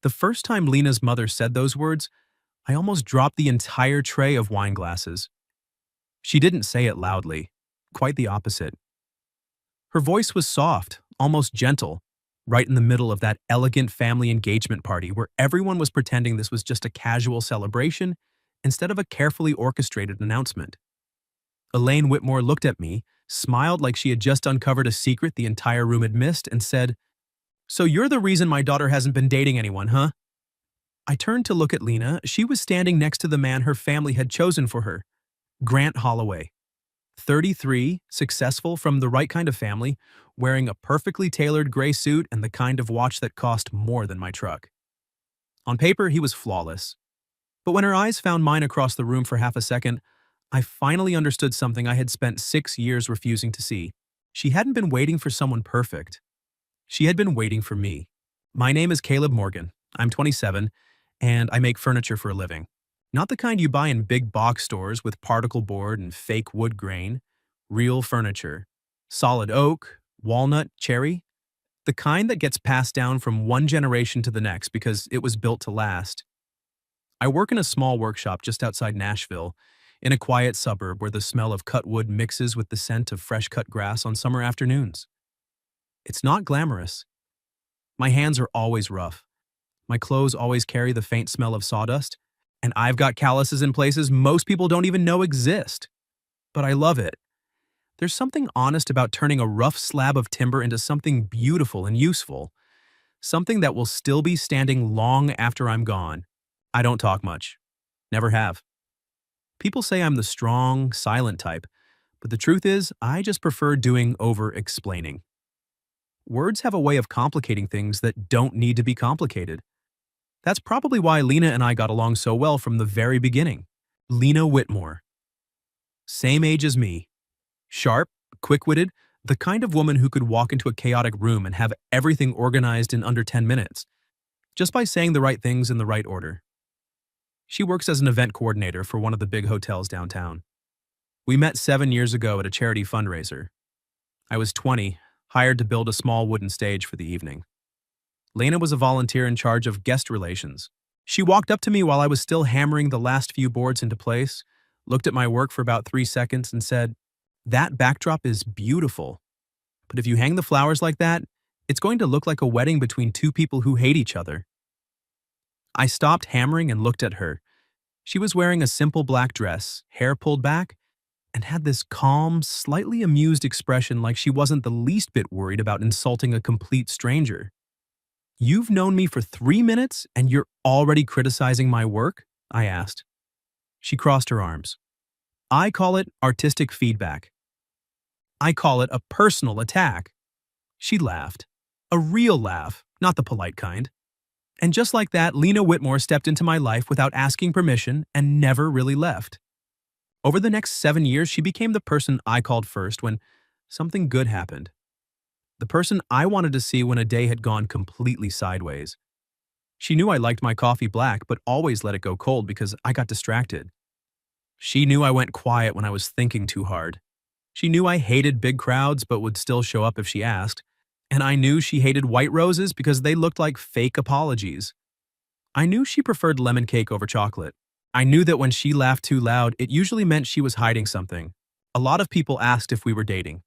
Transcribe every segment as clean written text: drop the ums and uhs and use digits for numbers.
The first time Lena's mother said those words, I almost dropped the entire tray of wine glasses. She didn't say it loudly, quite the opposite. Her voice was soft, almost gentle, right in the middle of that elegant family engagement party where everyone was pretending this was just a casual celebration instead of a carefully orchestrated announcement. Elaine Whitmore looked at me, smiled like she had just uncovered a secret the entire room had missed, and said, "So you're the reason my daughter hasn't been dating anyone, huh?" I turned to look at Lena. She was standing next to the man her family had chosen for her, Grant Holloway. 33, successful, from the right kind of family, wearing a perfectly tailored gray suit and the kind of watch that cost more than my truck. On paper, he was flawless. But when her eyes found mine across the room for half a second, I finally understood something I had spent 6 years refusing to see. She hadn't been waiting for someone perfect. She had been waiting for me. My name is Caleb Morgan. I'm 27, and I make furniture for a living. Not the kind you buy in big box stores with particle board and fake wood grain. Real furniture. Solid oak, walnut, cherry. The kind that gets passed down from one generation to the next because it was built to last. I work in a small workshop just outside Nashville, in a quiet suburb where the smell of cut wood mixes with the scent of fresh cut grass on summer afternoons. It's not glamorous. My hands are always rough. My clothes always carry the faint smell of sawdust, and I've got calluses in places most people don't even know exist. But I love it. There's something honest about turning a rough slab of timber into something beautiful and useful, something that will still be standing long after I'm gone. I don't talk much. Never have. People say I'm the strong, silent type, but the truth is, I just prefer doing over-explaining. Words have a way of complicating things that don't need to be complicated. That's probably why Lena and I got along so well from the very beginning. Lena Whitmore. Same age as me. Sharp, quick-witted, the kind of woman who could walk into a chaotic room and have everything organized in under 10 minutes, just by saying the right things in the right order. She works as an event coordinator for one of the big hotels downtown. We met 7 years ago at a charity fundraiser. I was 20, hired to build a small wooden stage for the evening. Lena was a volunteer in charge of guest relations. She walked up to me while I was still hammering the last few boards into place, looked at my work for about 3 seconds, and said, "That backdrop is beautiful. But if you hang the flowers like that, it's going to look like a wedding between two people who hate each other." I stopped hammering and looked at her. She was wearing a simple black dress, hair pulled back, and had this calm, slightly amused expression like she wasn't the least bit worried about insulting a complete stranger. "You've known me for 3 minutes and you're already criticizing my work?" I asked. She crossed her arms. "I call it artistic feedback. I call it a personal attack." She laughed. A real laugh, not the polite kind. And just like that, Lena Whitmore stepped into my life without asking permission and never really left. Over the next 7 years, she became the person I called first when something good happened. The person I wanted to see when a day had gone completely sideways. She knew I liked my coffee black, but always let it go cold because I got distracted. She knew I went quiet when I was thinking too hard. She knew I hated big crowds, but would still show up if she asked. And I knew she hated white roses because they looked like fake apologies. I knew she preferred lemon cake over chocolate. I knew that when she laughed too loud, it usually meant she was hiding something. A lot of people asked if we were dating.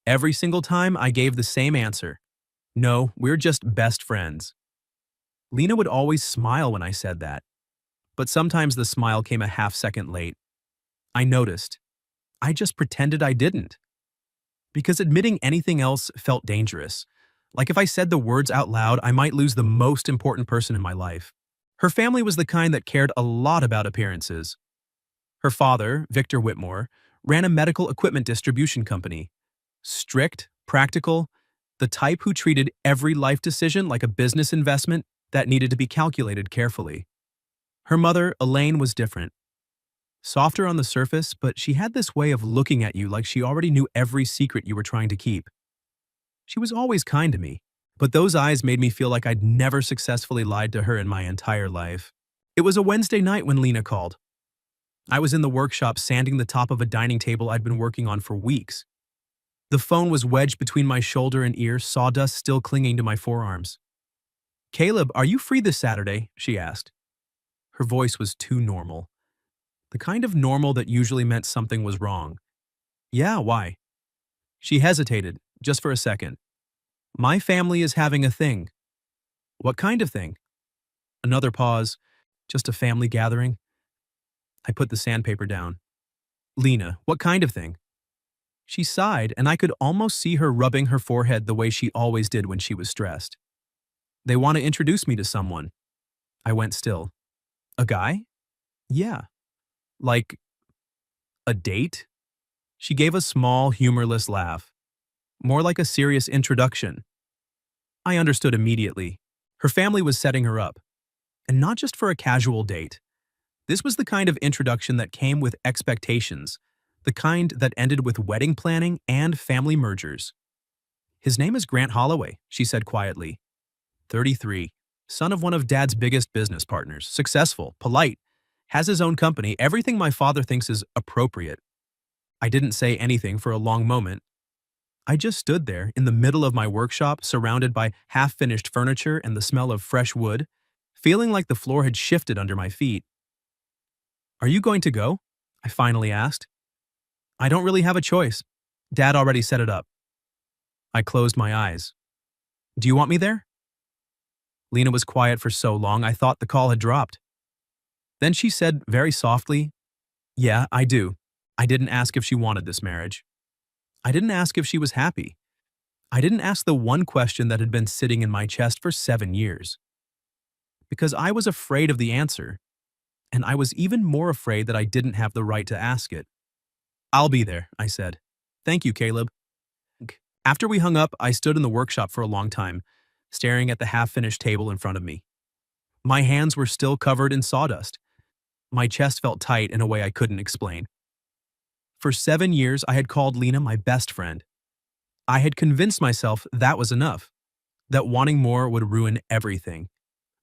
Every single time, I gave the same answer. No, we're just best friends. Lena would always smile when I said that. But sometimes the smile came a half-second late. I noticed. I just pretended I didn't. Because admitting anything else felt dangerous. Like if I said the words out loud, I might lose the most important person in my life. Her family was the kind that cared a lot about appearances. Her father, Victor Whitmore, ran a medical equipment distribution company. Strict, practical, the type who treated every life decision like a business investment that needed to be calculated carefully. Her mother, Elaine, was different. Softer on the surface, but she had this way of looking at you like she already knew every secret you were trying to keep. She was always kind to me, but those eyes made me feel like I'd never successfully lied to her in my entire life. It was a Wednesday night when Lena called. I was in the workshop sanding the top of a dining table I'd been working on for weeks. The phone was wedged between my shoulder and ear, sawdust still clinging to my forearms. Caleb, are you free this Saturday? She asked. Her voice was too normal. The kind of normal that usually meant something was wrong. Yeah, why? She hesitated, just for a second. My family is having a thing. What kind of thing? Another pause. Just a family gathering. I put the sandpaper down. Lena, what kind of thing? She sighed, and I could almost see her rubbing her forehead the way she always did when she was stressed. They want to introduce me to someone. I went still. A guy? Yeah. Like a date? She gave a small, humorless laugh. More like a serious introduction. I understood immediately. Her family was setting her up. And not just for a casual date. This was the kind of introduction that came with expectations, the kind that ended with wedding planning and family mergers. His name is Grant Holloway, she said quietly. 33, son of one of Dad's biggest business partners, successful, polite, has his own company, everything my father thinks is appropriate. I didn't say anything for a long moment. I just stood there in the middle of my workshop, surrounded by half-finished furniture and the smell of fresh wood, feeling like the floor had shifted under my feet. Are you going to go? I finally asked. I don't really have a choice. Dad already set it up. I closed my eyes. Do you want me there? Lena was quiet for so long I thought the call had dropped. Then she said very softly, Yeah, I do. I didn't ask if she wanted this marriage. I didn't ask if she was happy. I didn't ask the one question that had been sitting in my chest for 7 years. Because I was afraid of the answer, and I was even more afraid that I didn't have the right to ask it. I'll be there, I said. Thank you, Caleb. After we hung up, I stood in the workshop for a long time, staring at the half-finished table in front of me. My hands were still covered in sawdust. My chest felt tight in a way I couldn't explain. For 7 years, I had called Lena my best friend. I had convinced myself that was enough, that wanting more would ruin everything,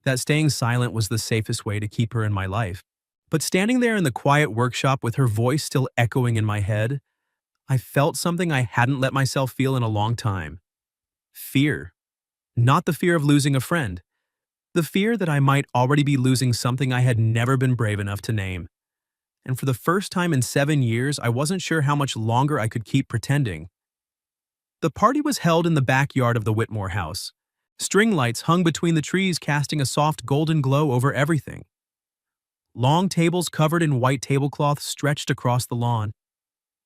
that staying silent was the safest way to keep her in my life. But standing there in the quiet workshop with her voice still echoing in my head, I felt something I hadn't let myself feel in a long time. Fear. Not the fear of losing a friend. The fear that I might already be losing something I had never been brave enough to name. And for the first time in 7 years, I wasn't sure how much longer I could keep pretending. The party was held in the backyard of the Whitmore house. String lights hung between the trees, casting a soft golden glow over everything. Long tables covered in white tablecloth stretched across the lawn.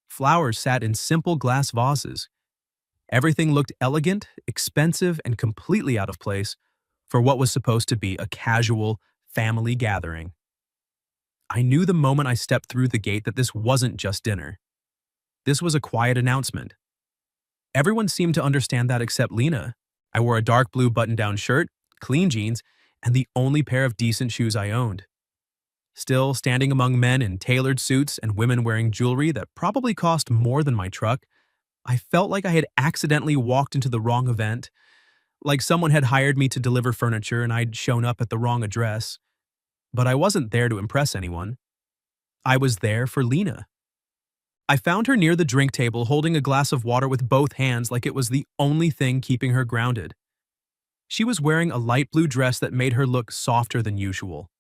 Flowers sat in simple glass vases. Everything looked elegant, expensive, and completely out of place for what was supposed to be a casual family gathering. I knew the moment I stepped through the gate that this wasn't just dinner. This was a quiet announcement. Everyone seemed to understand that except Lena. I wore a dark blue button-down shirt, clean jeans, and the only pair of decent shoes I owned. Still, standing among men in tailored suits and women wearing jewelry that probably cost more than my truck, I felt like I had accidentally walked into the wrong event, like someone had hired me to deliver furniture and I'd shown up at the wrong address. But I wasn't there to impress anyone. I was there for Lena. I found her near the drink table holding a glass of water with both hands like it was the only thing keeping her grounded. She was wearing a light blue dress that made her look softer than usual.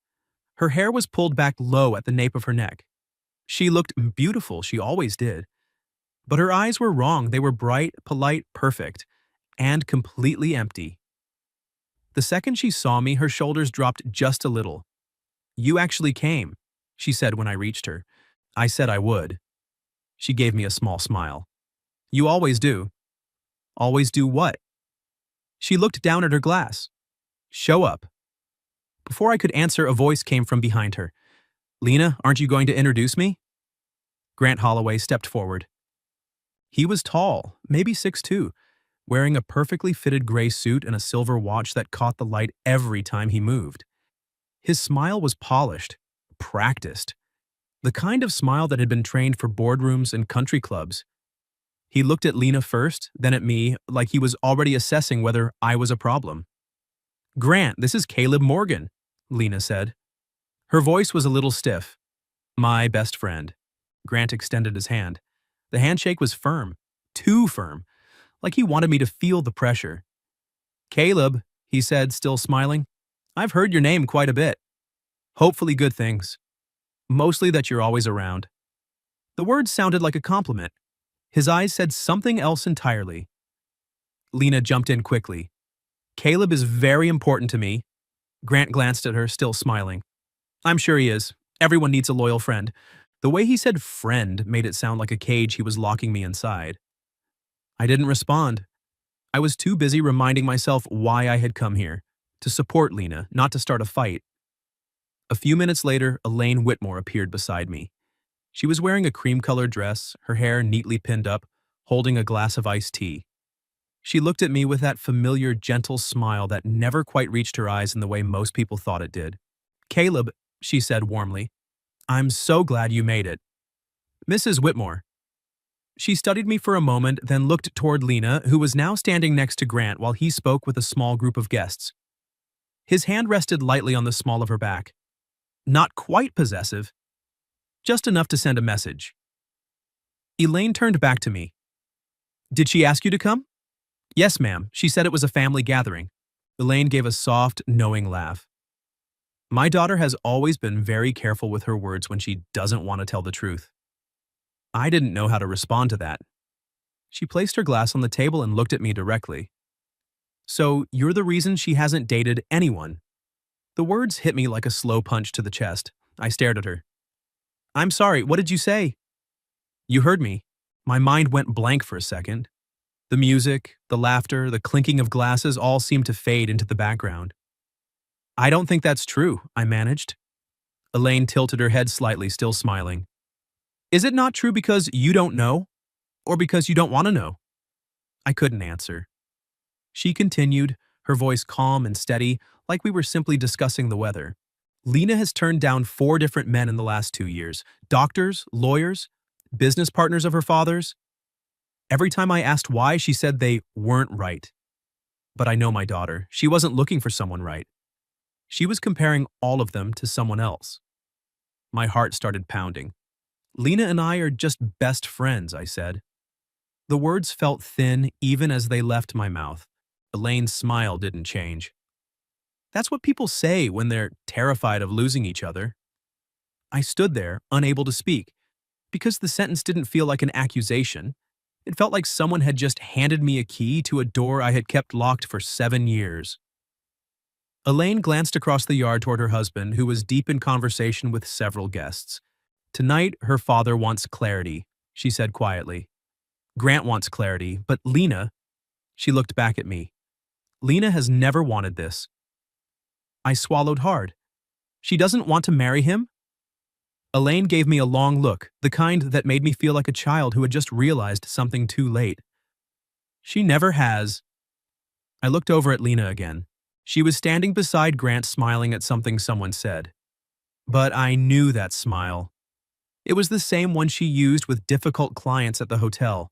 Her hair was pulled back low at the nape of her neck. She looked beautiful, she always did. But her eyes were wrong. They were bright, polite, perfect, and completely empty. The second she saw me, her shoulders dropped just a little. You actually came, she said when I reached her. I said I would. She gave me a small smile. You always do. Always do what? She looked down at her glass. Show up. Before I could answer, a voice came from behind her. Lena, aren't you going to introduce me? Grant Holloway stepped forward. He was tall, maybe 6'2", wearing a perfectly fitted gray suit and a silver watch that caught the light every time he moved. His smile was polished, practiced, the kind of smile that had been trained for boardrooms and country clubs. He looked at Lena first, then at me, like he was already assessing whether I was a problem. Grant, this is Caleb Morgan, Lena said. Her voice was a little stiff. My best friend. Grant extended his hand. The handshake was firm, too firm, like he wanted me to feel the pressure. Caleb, he said, still smiling. I've heard your name quite a bit. Hopefully good things. Mostly that you're always around. The words sounded like a compliment. His eyes said something else entirely. Lena jumped in quickly. Caleb is very important to me. Grant glanced at her, still smiling. I'm sure he is. Everyone needs a loyal friend. The way he said friend made it sound like a cage he was locking me inside. I didn't respond. I was too busy reminding myself why I had come here. To support Lena, not to start a fight. A few minutes later, Elaine Whitmore appeared beside me. She was wearing a cream-colored dress, her hair neatly pinned up, holding a glass of iced tea. She looked at me with that familiar, gentle smile that never quite reached her eyes in the way most people thought it did. Caleb, she said warmly, I'm so glad you made it. Mrs. Whitmore. She studied me for a moment, then looked toward Lena, who was now standing next to Grant while he spoke with a small group of guests. His hand rested lightly on the small of her back. Not quite possessive, just enough to send a message. Elaine turned back to me. Did she ask you to come? Yes, ma'am. She said it was a family gathering. Elaine gave a soft, knowing laugh. My daughter has always been very careful with her words when she doesn't want to tell the truth. I didn't know how to respond to that. She placed her glass on the table and looked at me directly. So, you're the reason she hasn't dated anyone? The words hit me like a slow punch to the chest. I stared at her. I'm sorry, what did you say? You heard me. My mind went blank for a second. The music, the laughter, the clinking of glasses all seemed to fade into the background. I don't think that's true, I managed. Elaine tilted her head slightly, still smiling. Is it not true because you don't know? Or because you don't want to know? I couldn't answer. She continued, her voice calm and steady, like we were simply discussing the weather. Lena has turned down 4 different men in the last 2 years. Doctors, lawyers, business partners of her father's. Every time I asked why, she said they weren't right. But I know my daughter. She wasn't looking for someone right. She was comparing all of them to someone else. My heart started pounding. Lena and I are just best friends, I said. The words felt thin even as they left my mouth. Elaine's smile didn't change. That's what people say when they're terrified of losing each other. I stood there, unable to speak, because the sentence didn't feel like an accusation. It felt like someone had just handed me a key to a door I had kept locked for 7 years. Elaine glanced across the yard toward her husband, who was deep in conversation with several guests. Tonight, her father wants clarity, she said quietly. Grant wants clarity, but Lena, she looked back at me. Lena has never wanted this. I swallowed hard. She doesn't want to marry him? Elaine gave me a long look, the kind that made me feel like a child who had just realized something too late. She never has. I looked over at Lena again. She was standing beside Grant, smiling at something someone said. But I knew that smile. It was the same one she used with difficult clients at the hotel.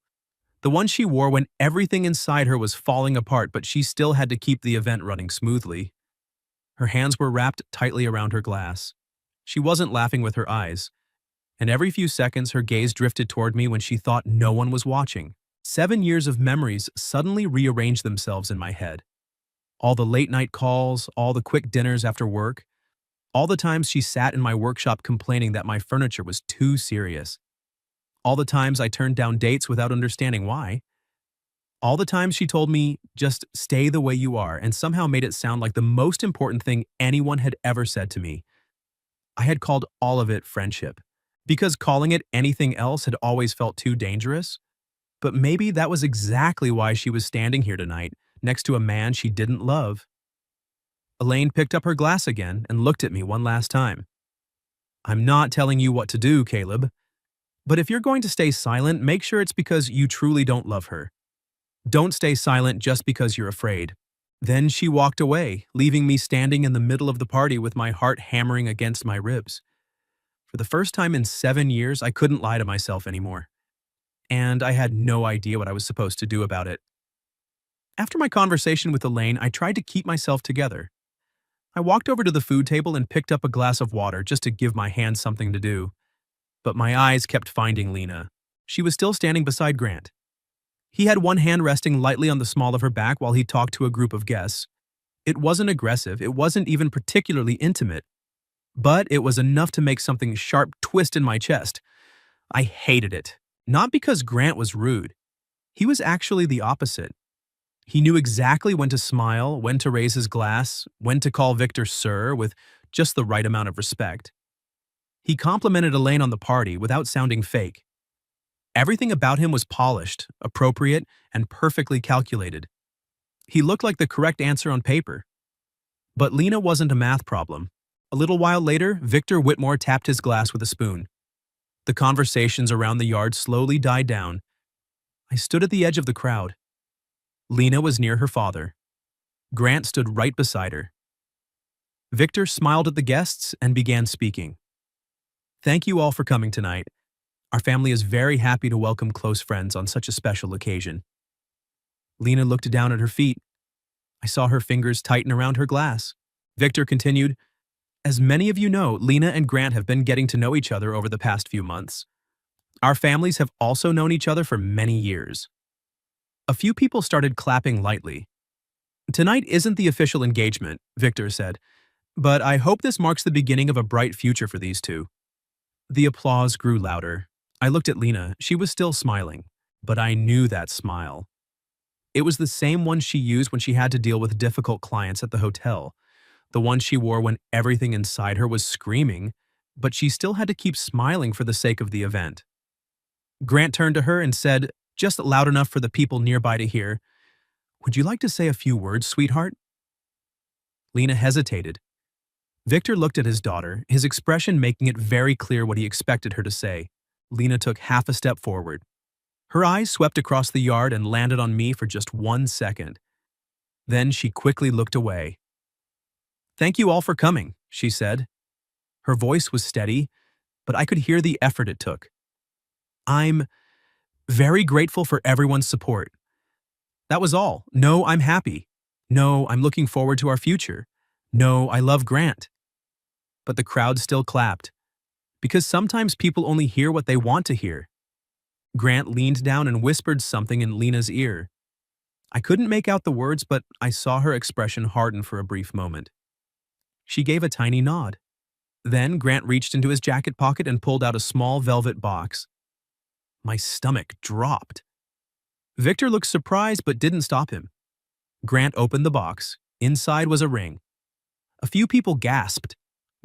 The one she wore when everything inside her was falling apart, but she still had to keep the event running smoothly. Her hands were wrapped tightly around her glass. She wasn't laughing with her eyes, and every few seconds her gaze drifted toward me when she thought no one was watching. 7 years of memories suddenly rearranged themselves in my head. All the late-night calls, all the quick dinners after work, all the times she sat in my workshop complaining that my furniture was too serious. All the times I turned down dates without understanding why. All the times she told me, just stay the way you are, and somehow made it sound like the most important thing anyone had ever said to me. I had called all of it friendship, because calling it anything else had always felt too dangerous. But maybe that was exactly why she was standing here tonight, next to a man she didn't love. Elaine picked up her glass again and looked at me one last time. I'm not telling you what to do, Caleb. But if you're going to stay silent, make sure it's because you truly don't love her. Don't stay silent just because you're afraid. Then she walked away, leaving me standing in the middle of the party with my heart hammering against my ribs. For the first time in 7 years, I couldn't lie to myself anymore. And I had no idea what I was supposed to do about it. After my conversation with Elaine, I tried to keep myself together. I walked over to the food table and picked up a glass of water just to give my hands something to do. But my eyes kept finding Lena. She was still standing beside Grant. He had one hand resting lightly on the small of her back while he talked to a group of guests. It wasn't aggressive, it wasn't even particularly intimate, but it was enough to make something sharp twist in my chest. I hated it. Not because Grant was rude. He was actually the opposite. He knew exactly when to smile, when to raise his glass, when to call Victor sir with just the right amount of respect. He complimented Elaine on the party without sounding fake. Everything about him was polished, appropriate, and perfectly calculated. He looked like the correct answer on paper. But Lena wasn't a math problem. A little while later, Victor Whitmore tapped his glass with a spoon. The conversations around the yard slowly died down. I stood at the edge of the crowd. Lena was near her father. Grant stood right beside her. Victor smiled at the guests and began speaking. Thank you all for coming tonight. Our family is very happy to welcome close friends on such a special occasion. Lena looked down at her feet. I saw her fingers tighten around her glass. Victor continued, as many of you know, Lena and Grant have been getting to know each other over the past few months. Our families have also known each other for many years. A few people started clapping lightly. Tonight isn't the official engagement, Victor said, but I hope this marks the beginning of a bright future for these two. The applause grew louder. I looked at Lena. She was still smiling, but I knew that smile. It was the same one she used when she had to deal with difficult clients at the hotel, the one she wore when everything inside her was screaming, but she still had to keep smiling for the sake of the event. Grant turned to her and said, just loud enough for the people nearby to hear, would you like to say a few words, sweetheart? Lena hesitated. Victor looked at his daughter, his expression making it very clear what he expected her to say. Lena took half a step forward. Her eyes swept across the yard and landed on me for just 1 second. Then she quickly looked away. Thank you all for coming, she said. Her voice was steady, but I could hear the effort it took. I'm very grateful for everyone's support. That was all. No, I'm happy. No, I'm looking forward to our future. No, I love Grant. But the crowd still clapped, because sometimes people only hear what they want to hear. Grant leaned down and whispered something in Lena's ear. I couldn't make out the words, but I saw her expression harden for a brief moment. She gave a tiny nod. Then Grant reached into his jacket pocket and pulled out a small velvet box. My stomach dropped. Victor looked surprised but didn't stop him. Grant opened the box. Inside was a ring. A few people gasped.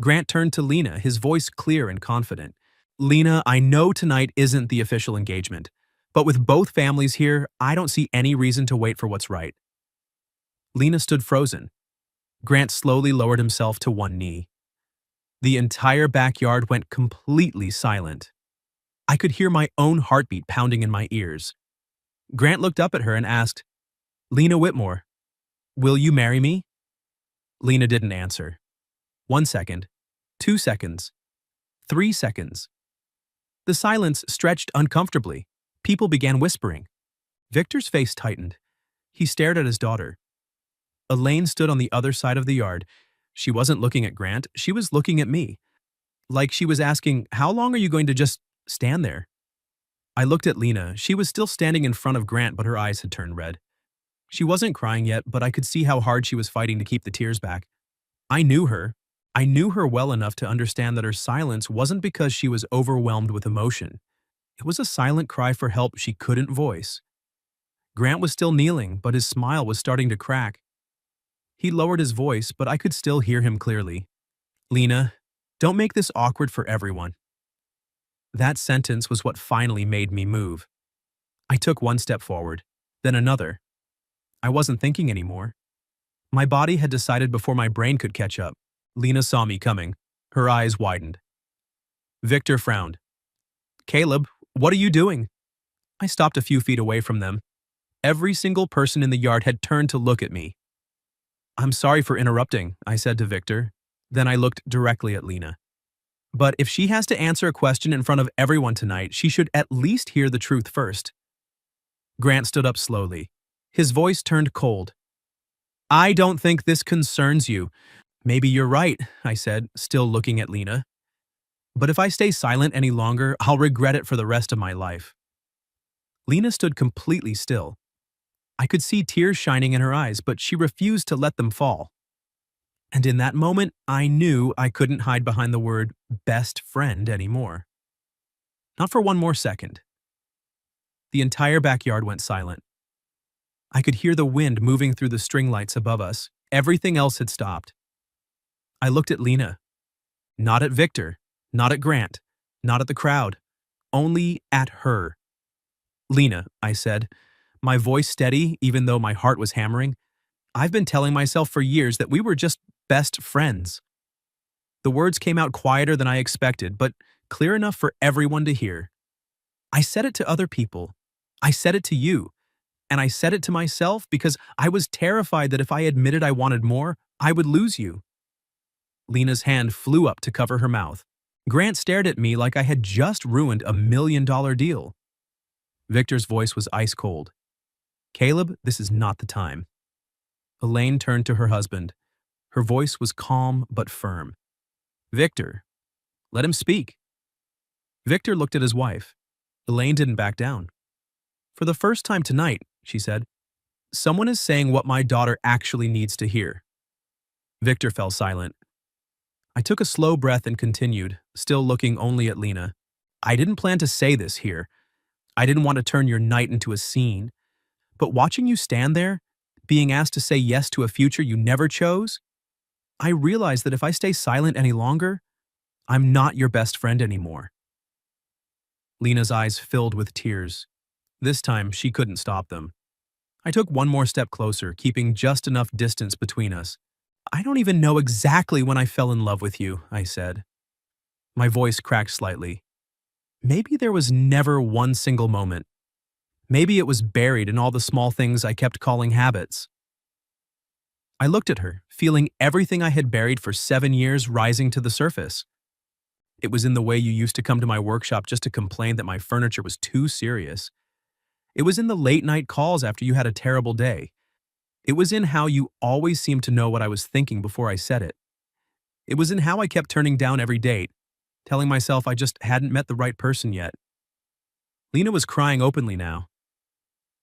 Grant turned to Lena, his voice clear and confident. Lena, I know tonight isn't the official engagement, but with both families here, I don't see any reason to wait for what's right. Lena stood frozen. Grant slowly lowered himself to one knee. The entire backyard went completely silent. I could hear my own heartbeat pounding in my ears. Grant looked up at her and asked, Lena Whitmore, will you marry me? Lena didn't answer. 1 second, 2 seconds, 3 seconds. The silence stretched uncomfortably. People began whispering. Victor's face tightened. He stared at his daughter. Elaine stood on the other side of the yard. She wasn't looking at Grant, she was looking at me. Like she was asking, how long are you going to just stand there? I looked at Lena. She was still standing in front of Grant, but her eyes had turned red. She wasn't crying yet, but I could see how hard she was fighting to keep the tears back. I knew her. I knew her well enough to understand that her silence wasn't because she was overwhelmed with emotion. It was a silent cry for help she couldn't voice. Grant was still kneeling, but his smile was starting to crack. He lowered his voice, but I could still hear him clearly. Lena, don't make this awkward for everyone. That sentence was what finally made me move. I took 1 step forward, then another. I wasn't thinking anymore. My body had decided before my brain could catch up. Lena saw me coming. Her eyes widened. Victor frowned. Caleb, what are you doing? I stopped a few feet away from them. Every single person in the yard had turned to look at me. I'm sorry for interrupting, I said to Victor. Then I looked directly at Lena. But if she has to answer a question in front of everyone tonight, she should at least hear the truth first. Grant stood up slowly. His voice turned cold. I don't think this concerns you. Maybe you're right, I said, still looking at Lena. But if I stay silent any longer, I'll regret it for the rest of my life. Lena stood completely still. I could see tears shining in her eyes, but she refused to let them fall. And in that moment, I knew I couldn't hide behind the word best friend anymore. Not for one more second. The entire backyard went silent. I could hear the wind moving through the string lights above us. Everything else had stopped. I looked at Lena. Not at Victor, not at Grant, not at the crowd, only at her. Lena, I said, my voice steady even though my heart was hammering. I've been telling myself for years that we were just best friends. The words came out quieter than I expected, but clear enough for everyone to hear. I said it to other people. I said it to you. And I said it to myself because I was terrified that if I admitted I wanted more, I would lose you. Lena's hand flew up to cover her mouth. Grant stared at me like I had just ruined $1 million deal. Victor's voice was ice cold. Caleb, this is not the time. Elaine turned to her husband. Her voice was calm but firm. Victor, let him speak. Victor looked at his wife. Elaine didn't back down. For the first time tonight, she said, someone is saying what my daughter actually needs to hear. Victor fell silent. I took a slow breath and continued, still looking only at Lena. I didn't plan to say this here. I didn't want to turn your night into a scene. But watching you stand there, being asked to say yes to a future you never chose, I realized that if I stay silent any longer, I'm not your best friend anymore. Lena's eyes filled with tears. This time, she couldn't stop them. I took one more step closer, keeping just enough distance between us. I don't even know exactly when I fell in love with you, I said. My voice cracked slightly. Maybe there was never one single moment. Maybe it was buried in all the small things I kept calling habits. I looked at her, feeling everything I had buried for 7 years rising to the surface. It was in the way you used to come to my workshop just to complain that my furniture was too serious. It was in the late-night calls after you had a terrible day. It was in how you always seemed to know what I was thinking before I said it. It was in how I kept turning down every date, telling myself I just hadn't met the right person yet. Lena was crying openly now.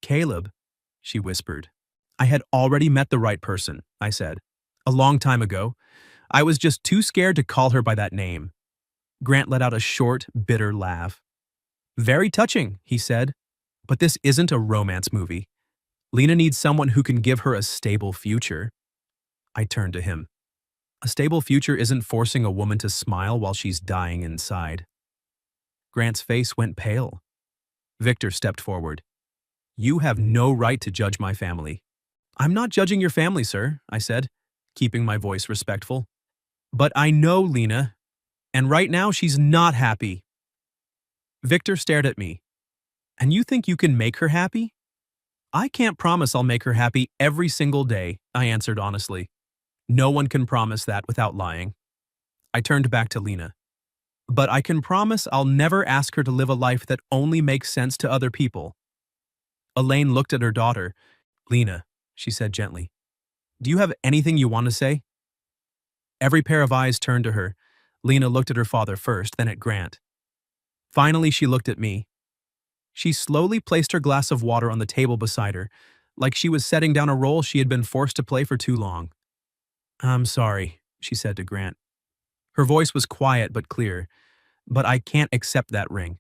Caleb, she whispered. I had already met the right person, I said. A long time ago. I was just too scared to call her by that name. Grant let out a short, bitter laugh. Very touching, he said. But this isn't a romance movie. Lena needs someone who can give her a stable future. I turned to him. A stable future isn't forcing a woman to smile while she's dying inside. Grant's face went pale. Victor stepped forward. You have no right to judge my family. I'm not judging your family, sir, I said, keeping my voice respectful. But I know Lena, and right now she's not happy. Victor stared at me. And you think you can make her happy? I can't promise I'll make her happy every single day, I answered honestly. No one can promise that without lying. I turned back to Lena. But I can promise I'll never ask her to live a life that only makes sense to other people. Elaine looked at her daughter. Lena, she said gently, do you have anything you want to say? Every pair of eyes turned to her. Lena looked at her father first, then at Grant. Finally, she looked at me. She slowly placed her glass of water on the table beside her, like she was setting down a role she had been forced to play for too long. I'm sorry, she said to Grant. Her voice was quiet but clear, but I can't accept that ring.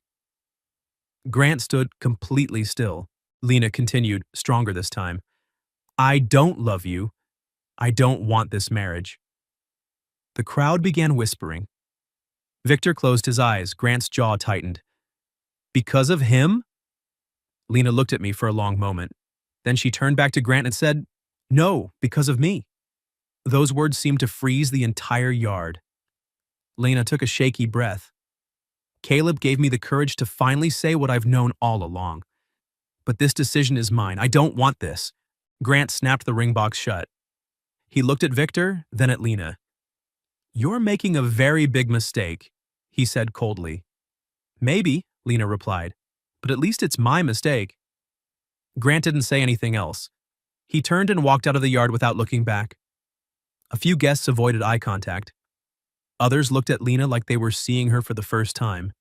Grant stood completely still. Lena continued, stronger this time. I don't love you. I don't want this marriage. The crowd began whispering. Victor closed his eyes. Grant's jaw tightened. Because of him? Lena looked at me for a long moment. Then she turned back to Grant and said, no, because of me. Those words seemed to freeze the entire yard. Lena took a shaky breath. Caleb gave me the courage to finally say what I've known all along. But this decision is mine. I don't want this. Grant snapped the ring box shut. He looked at Victor, then at Lena. You're making a very big mistake, he said coldly. Maybe, Lena replied, but at least it's my mistake. Grant didn't say anything else. He turned and walked out of the yard without looking back. A few guests avoided eye contact. Others looked at Lena like they were seeing her for the first time.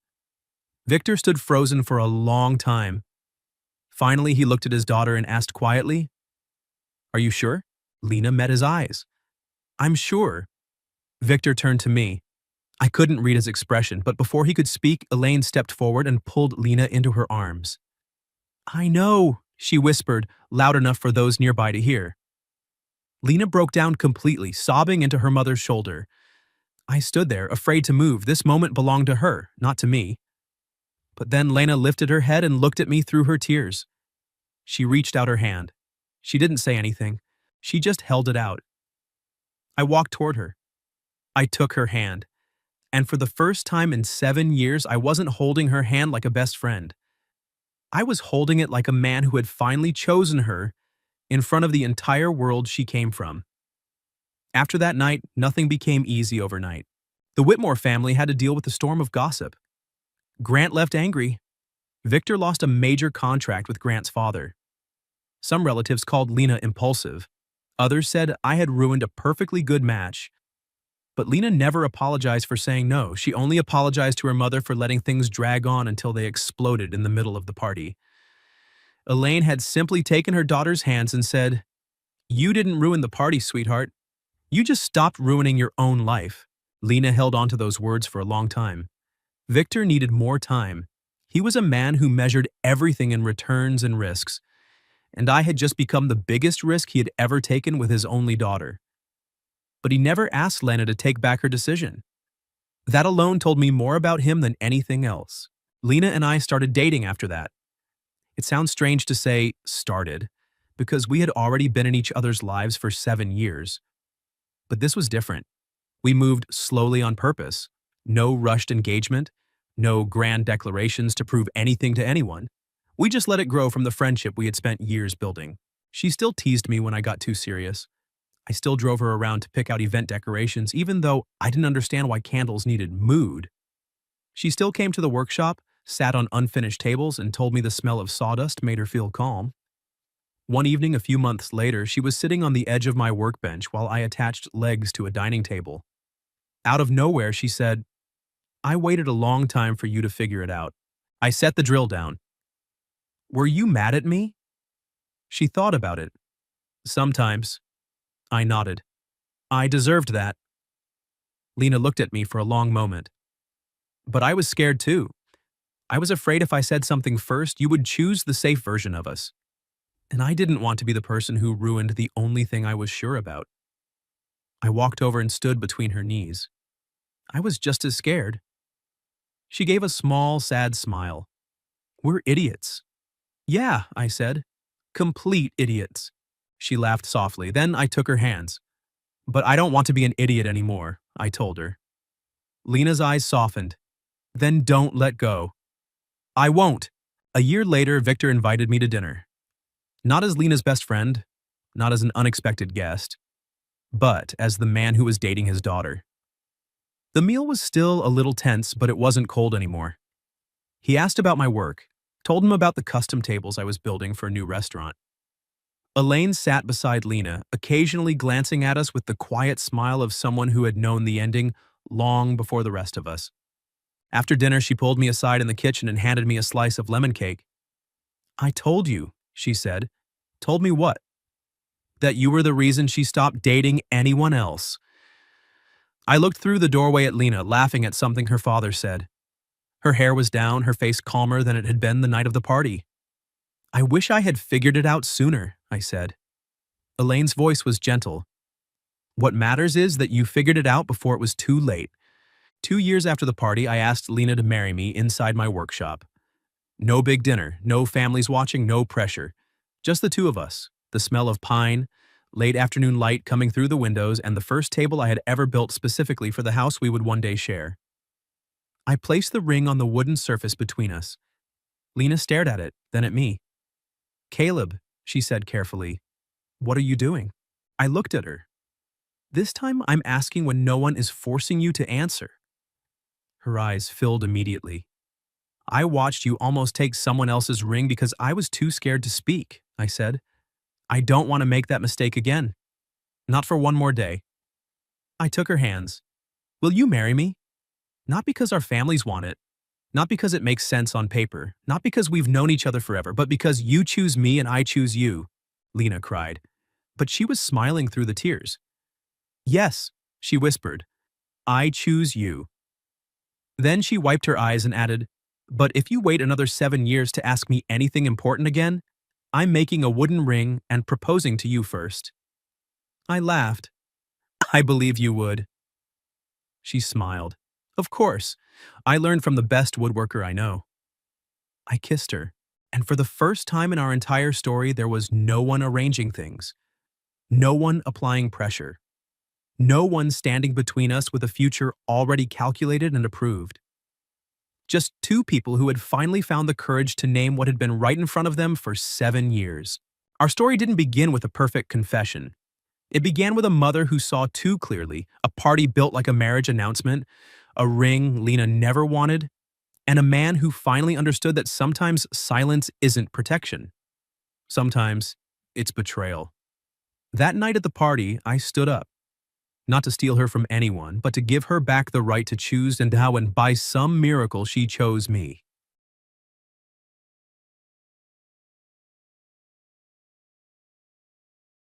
Victor stood frozen for a long time. Finally, he looked at his daughter and asked quietly, "Are you sure?" Lena met his eyes. "I'm sure." Victor turned to me. I couldn't read his expression, but before he could speak, Elaine stepped forward and pulled Lena into her arms. "I know," she whispered, loud enough for those nearby to hear. Lena broke down completely, sobbing into her mother's shoulder. I stood there, afraid to move. This moment belonged to her, not to me. But then Lena lifted her head and looked at me through her tears. She reached out her hand. She didn't say anything. She just held it out. I walked toward her. I took her hand. And for the first time in 7 years, I wasn't holding her hand like a best friend. I was holding it like a man who had finally chosen her in front of the entire world she came from. After that night, nothing became easy overnight. The Whitmore family had to deal with a storm of gossip. Grant left angry. Victor lost a major contract with Grant's father. Some relatives called Lena impulsive. Others said I had ruined a perfectly good match. But Lena never apologized for saying no. She only apologized to her mother for letting things drag on until they exploded in the middle of the party. Elaine had simply taken her daughter's hands and said, "You didn't ruin the party, sweetheart. You just stopped ruining your own life." Lena held on to those words for a long time. Victor needed more time. He was a man who measured everything in returns and risks, and I had just become the biggest risk he had ever taken with his only daughter. But he never asked Lena to take back her decision. That alone told me more about him than anything else. Lena and I started dating after that. It sounds strange to say started, because we had already been in each other's lives for 7 years. But this was different. We moved slowly on purpose. No rushed engagement, no grand declarations to prove anything to anyone. We just let it grow from the friendship we had spent years building. She still teased me when I got too serious. I still drove her around to pick out event decorations, even though I didn't understand why candles needed mood. She still came to the workshop, sat on unfinished tables, and told me the smell of sawdust made her feel calm. One evening a few months later, she was sitting on the edge of my workbench while I attached legs to a dining table. Out of nowhere, she said, "I waited a long time for you to figure it out." I set the drill down. "Were you mad at me?" She thought about it. "Sometimes." I nodded. "I deserved that." Lena looked at me for a long moment. But I was scared too. I was afraid if I said something first, you would choose the safe version of us. And I didn't want to be the person who ruined the only thing I was sure about. I walked over and stood between her knees. I was just as scared. She gave a small, sad smile. "We're idiots." "Yeah," I said. "Complete idiots." She laughed softly. Then I took her hands. "But I don't want to be an idiot anymore," I told her. Lena's eyes softened. "Then don't let go." "I won't." A year later, Victor invited me to dinner. Not as Lena's best friend, not as an unexpected guest, but as the man who was dating his daughter. The meal was still a little tense, but it wasn't cold anymore. He asked about my work, told him about the custom tables I was building for a new restaurant. Elaine sat beside Lena, occasionally glancing at us with the quiet smile of someone who had known the ending long before the rest of us. After dinner, she pulled me aside in the kitchen and handed me a slice of lemon cake. "I told you," she said. "Told me what?" "That you were the reason she stopped dating anyone else." I looked through the doorway at Lena, laughing at something her father said. Her hair was down, her face calmer than it had been the night of the party. "I wish I had figured it out sooner," I said. Elaine's voice was gentle. "What matters is that you figured it out before it was too late." 2 years after the party, I asked Lena to marry me inside my workshop. No big dinner, no families watching, no pressure. Just the two of us, the smell of pine, late afternoon light coming through the windows, and the first table I had ever built specifically for the house we would one day share. I placed the ring on the wooden surface between us. Lena stared at it, then at me. "Caleb," she said carefully, "what are you doing?" I looked at her. "This time I'm asking when no one is forcing you to answer." Her eyes filled immediately. "I watched you almost take someone else's ring because I was too scared to speak," I said. "I don't want to make that mistake again. Not for one more day." I took her hands. "Will you marry me? Not because our families want it, Not because it makes sense on paper, not because we've known each other forever, but because you choose me and I choose you, Lena cried. But she was smiling through the tears. Yes, she whispered, I choose you. Then she wiped her eyes and added, but if you wait another 7 years to ask me anything important again, I'm making a wooden ring and proposing to you first. I laughed. I believe you would. She smiled. Of course. I learned from the best woodworker I know. I kissed her, and for the first time in our entire story, there was no one arranging things, no one applying pressure, no one standing between us with a future already calculated and approved. Just two people who had finally found the courage to name what had been right in front of them for 7 years. Our story didn't begin with a perfect confession. It began with a mother who saw too clearly, a party built like a marriage announcement, a ring Lena never wanted, and a man who finally understood that sometimes silence isn't protection. Sometimes it's betrayal. That night at the party, I stood up, not to steal her from anyone, but to give her back the right to choose and how, and by some miracle, she chose me.